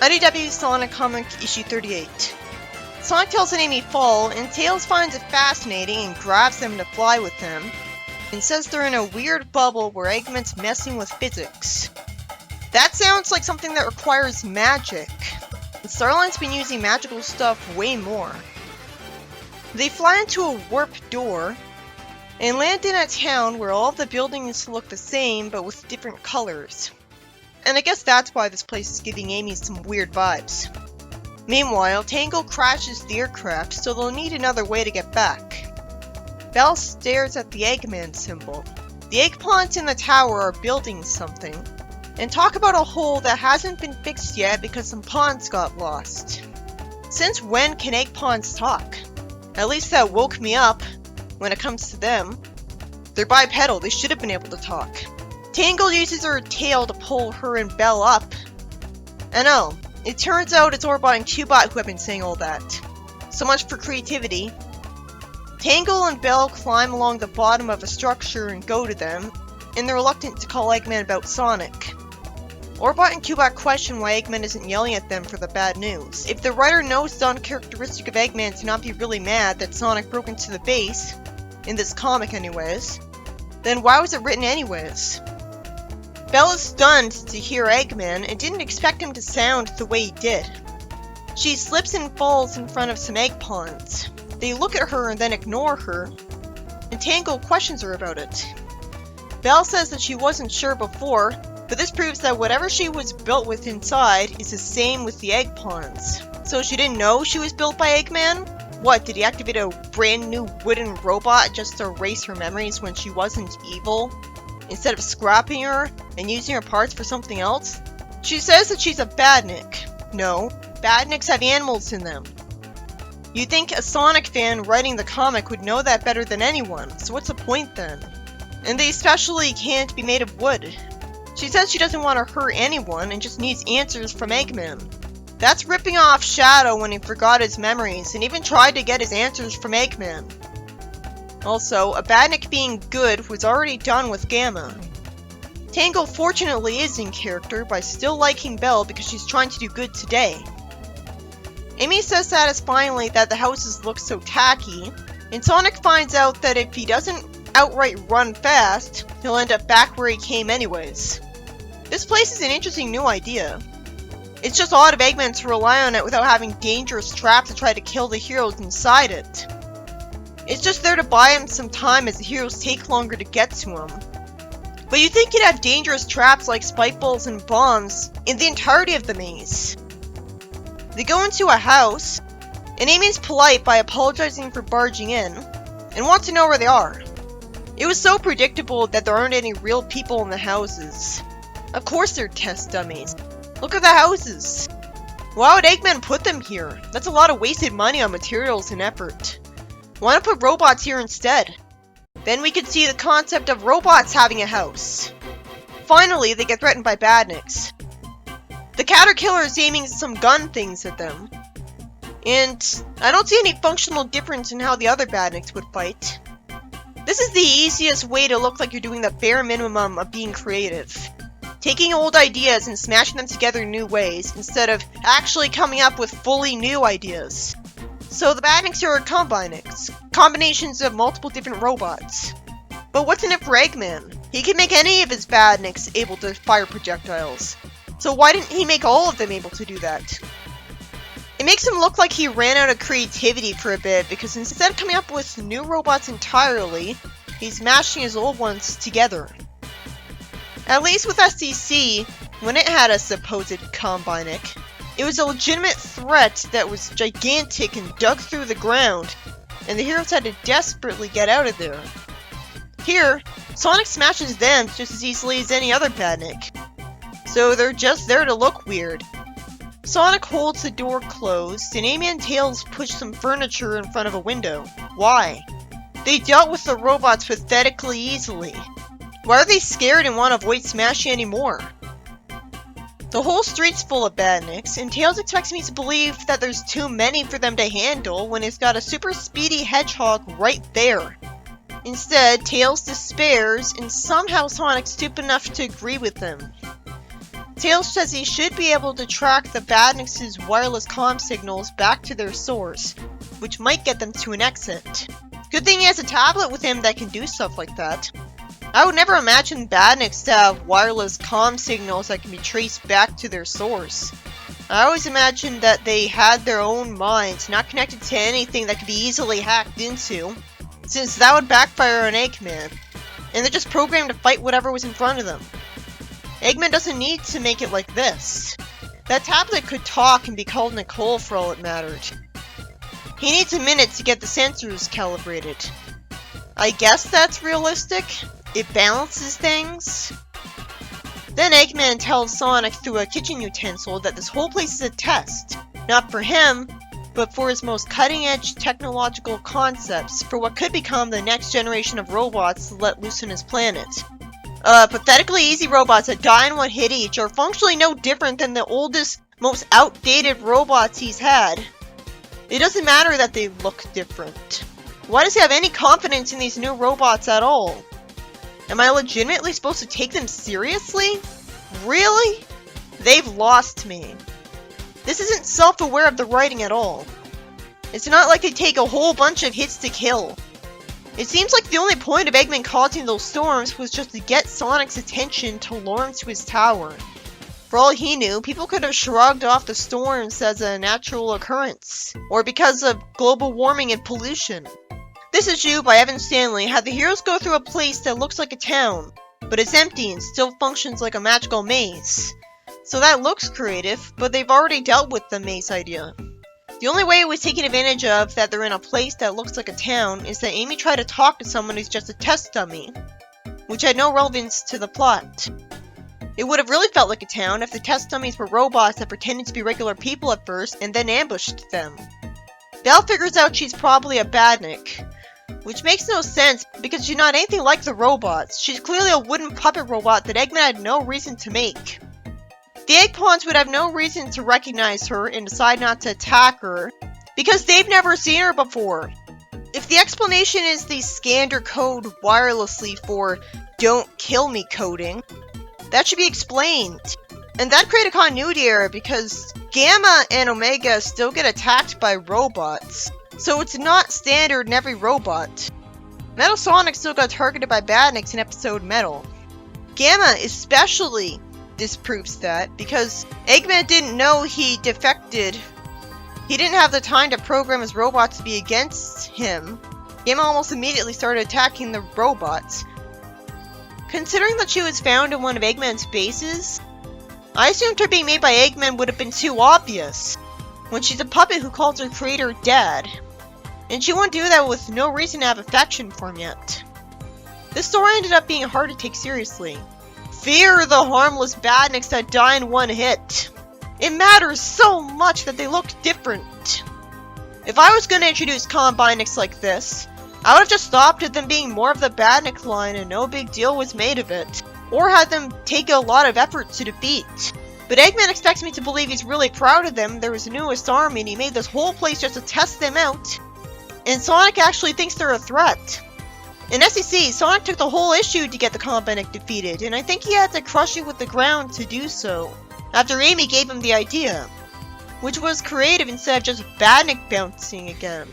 IDW Sonic Comic Issue 38. Sonic tells an Amy fall, and Tails finds it fascinating and grabs them to fly with him, and says they're in a weird bubble where Eggman's messing with physics. That sounds like something that requires magic, and Starline's been using magical stuff way more. They fly into a warp door, and land in a town where all of the buildings look the same but with different colors. And I guess that's why this place is giving Amy some weird vibes. Meanwhile, Tangle crashes the aircraft, so they'll need another way to get back. Belle stares at the Eggman symbol. The egg pawns in the tower are building something, and talk about a hole that hasn't been fixed yet because some pawns got lost. Since when can egg pawns talk? At least that woke me up. When it comes to them, they're bipedal, they should have been able to talk. Tangle uses her tail to pull her and Belle up. And oh, it turns out it's Orbot and Cubot who have been saying all that. So much for creativity. Tangle and Belle climb along the bottom of a structure and go to them, and they're reluctant to call Eggman about Sonic. Orbot and Cubot question why Eggman isn't yelling at them for the bad news. If the writer knows it's uncharacteristic of Eggman to not be really mad that Sonic broke into the base, in this comic anyways, then why was it written anyways? Belle is stunned to hear Eggman and didn't expect him to sound the way he did. She slips and falls in front of some egg pawns. They look at her and then ignore her, and Tangle questions her about it. Belle says that she wasn't sure before, but this proves that whatever she was built with inside is the same with the egg pawns. So she didn't know she was built by Eggman? What, did he activate a brand new wooden robot just to erase her memories when she wasn't evil, instead of scrapping her and using her parts for something else? She says that she's a badnik. No, badniks have animals in them. You'd think a Sonic fan writing the comic would know that better than anyone, so what's the point then? And they especially can't be made of wood. She says she doesn't want to hurt anyone and just needs answers from Eggman. That's ripping off Shadow when he forgot his memories and even tried to get his answers from Eggman. Also, a badnik being good was already done with Gamma. Tangle fortunately is in character by still liking Belle because she's trying to do good today. Amy says satisfyingly that the houses look so tacky, and Sonic finds out that if he doesn't outright run fast, he'll end up back where he came anyways. This place is an interesting new idea. It's just odd of Eggman to rely on it without having dangerous traps to try to kill the heroes inside it. It's just there to buy him some time as the heroes take longer to get to him. But you'd think he'd have dangerous traps like spike balls and bombs in the entirety of the maze. They go into a house, and Amy's polite by apologizing for barging in, and wants to know where they are. It was so predictable that there aren't any real people in the houses. Of course they're test dummies. Look at the houses. Why would Eggman put them here? That's a lot of wasted money on materials and effort. Why not put robots here instead? Then we could see the concept of robots having a house. Finally, they get threatened by badniks. The Caterkiller is aiming some gun things at them. And I don't see any functional difference in how the other badniks would fight. This is the easiest way to look like you're doing the bare minimum of being creative. Taking old ideas and smashing them together in new ways, instead of actually coming up with fully new ideas. So the badniks are combinics, combinations of multiple different robots. But what's in it for Eggman? He can make any of his badniks able to fire projectiles. So why didn't he make all of them able to do that? It makes him look like he ran out of creativity for a bit, because instead of coming up with new robots entirely, he's mashing his old ones together. At least with SDC, when it had a supposed Combinic, it was a legitimate threat that was gigantic and dug through the ground, and the heroes had to desperately get out of there. Here, Sonic smashes them just as easily as any other badnik, so they're just there to look weird. Sonic holds the door closed, and Amy and Tails push some furniture in front of a window. Why? They dealt with the robots pathetically easily. Why are they scared and want to avoid smashing anymore? The whole street's full of badniks, and Tails expects me to believe that there's too many for them to handle when it's got a super speedy hedgehog right there. Instead, Tails despairs, and somehow Sonic's stupid enough to agree with him. Tails says he should be able to track the Badniks' wireless comm signals back to their source, which might get them to an exit. Good thing he has a tablet with him that can do stuff like that. I would never imagine Badniks to have wireless comm signals that can be traced back to their source. I always imagined that they had their own minds, not connected to anything that could be easily hacked into, since that would backfire on Eggman, and they're just programmed to fight whatever was in front of them. Eggman doesn't need to make it like this. That tablet could talk and be called Nicole for all it mattered. He needs a minute to get the sensors calibrated. I guess that's realistic. It balances things. Then Eggman tells Sonic through a kitchen utensil that this whole place is a test. Not for him, but for his most cutting-edge technological concepts for what could become the next generation of robots let loose on his planet. Pathetically easy robots that die in one hit each are functionally no different than the oldest, most outdated robots he's had. It doesn't matter that they look different. Why does he have any confidence in these new robots at all? Am I legitimately supposed to take them seriously? Really? They've lost me. This isn't self-aware of the writing at all. It's not like they take a whole bunch of hits to kill. It seems like the only point of Eggman causing those storms was just to get Sonic's attention to lure him to his tower. For all he knew, people could have shrugged off the storms as a natural occurrence, or because of global warming and pollution. This Issue by Evan Stanley had the heroes go through a place that looks like a town, but it's empty and still functions like a magical maze. So that looks creative, but they've already dealt with the maze idea. The only way it was taken advantage of that they're in a place that looks like a town is that Amy tried to talk to someone who's just a test dummy, which had no relevance to the plot. It would have really felt like a town if the test dummies were robots that pretended to be regular people at first and then ambushed them. Belle figures out she's probably a Badnik, which makes no sense because she's not anything like the robots. She's clearly a wooden puppet robot that Eggman had no reason to make. The Egg Pawns would have no reason to recognize her and decide not to attack her because they've never seen her before. If the explanation is they scanned her code wirelessly for "don't kill me" coding, that should be explained. And that'd create a continuity error because Gamma and Omega still get attacked by robots. So it's not standard in every robot. Metal Sonic still got targeted by Badniks in episode Metal. Gamma especially disproves that because Eggman didn't know he defected. He didn't have the time to program his robots to be against him. Gamma almost immediately started attacking the robots. Considering that she was found in one of Eggman's bases, I assumed her being made by Eggman would have been too obvious, when she's a puppet who calls her creator Dad. And she won't do that with no reason to have affection for him yet. This story ended up being hard to take seriously. Fear the harmless Badniks that die in one hit. It matters so much that they look different. If I was going to introduce Combinix like this, I would have just stopped at them being more of the Badnik line and no big deal was made of it. Or had them take a lot of effort to defeat. But Eggman expects me to believe he's really proud of them. They're his newest army and he made this whole place just to test them out. And Sonic actually thinks they're a threat. In SEC, Sonic took the whole issue to get the Combinix defeated, and I think he had to crush it with the ground to do so, after Amy gave him the idea, which was creative instead of just Badnik bouncing again.